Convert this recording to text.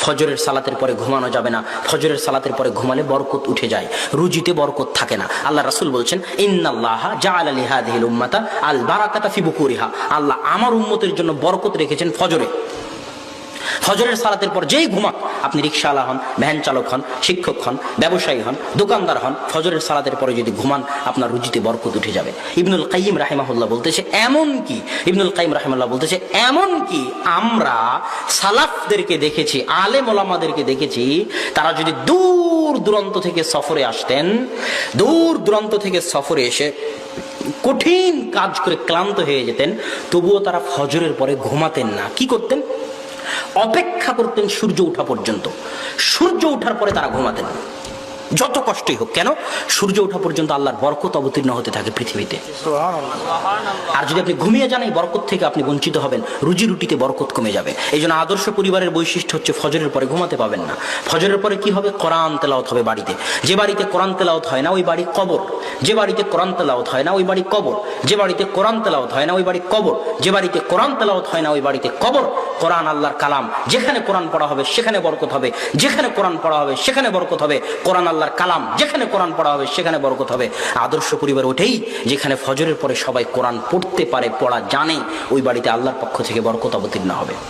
ফজরের সালাতের পরে ঘুমানো যাবে না, ফজরের সালাতের পরে ঘুমালে বরকত উঠে যায়, রুজিতে বরকত থাকে না। আল্লাহ রাসূল বলছেন ইন্নাল্লাহা জাআলা লিহাযিহিল উম্মাতা আল বারাকাতা ফি বুকুরিহা, আল্লাহ আমার উম্মতের জন্য বরকত রেখেছেন ফজরে। ফজরের সালাতের পর যেই ঘুমাক, আপনি রিকশাওয়ালা হন, ভ্যান চালক হন, শিক্ষক হন, ব্যবসায়ী হন, দোকানদার হন, ফজরের সালাতের পরে যদি ঘুমান আপনার রুজিতে বরকত উঠে যাবে। ইবনুল কাইয়িম রাহিমাহুল্লাহ বলতেছে এমন কি আমরা সালাফদেরকে দেখেছি, আলেম ওলামাদেরকে দেখেছি, তারা যদি দূর দূরান্ত থেকে সফরে আসতেন, দূর দূরান্ত থেকে সফরে এসে কঠিন কাজ করে ক্লান্ত হয়ে যেতেন, তবুও তারা ফজরের পরে ঘুমাতেন না। কি করতেন? অপেক্ষা করতেন সূর্য ওঠা পর্যন্ত। সূর্য ওঠার পরে তারা ঘুমাতেন, যত কষ্টই হোক। কেন? সূর্য ওঠা পর্যন্ত আল্লাহর বরকত অবতীর্ণ হতে থাকে পৃথিবীতে। আর যদি আপনি ঘুমিয়ে যান, এই বরকত থেকে আপনি বঞ্চিত হবেন, রুজি রুটিতে বরকত কমে যাবে। এই জন্য আদর্শ পরিবারের বৈশিষ্ট্য হচ্ছে ফজরের পরে ঘুমাতে পাবেন না। ফজরের পরে কি হবে? কোরআন তেলাওয়াত হবে বাড়িতে। যে বাড়িতে কোরআন তেলাওয়াত হয় না ওই বাড়ি কবর। যে বাড়িতে কোরআন তেলাওয়াত হয় না ওই বাড়ি কবর। যে বাড়িতে কোরআন তেলাওয়াত হয় না ওই বাড়ি কবর। যে বাড়িতে কোরআন তেলাওয়াত হয় না ওই বাড়িতে কবর। কোরআন আল্লাহর কালাম, যেখানে কোরআন পড়া হবে সেখানে বরকত হবে, যেখানে কোরআন পড়া হবে সেখানে বরকত হবে। কোরআন আল্লাহর কালাম, যেখানে কোরআন পড়া হবে সেখানে বরকত হবে। আদর্শ পরিবার ওঠেই যেখানে ফজরের পরে সবাই কোরআন পড়তে পারে, পড়া জানে, ওই বাড়িতে আল্লাহর পক্ষ থেকে বরকত অবতীর্ণ হবে।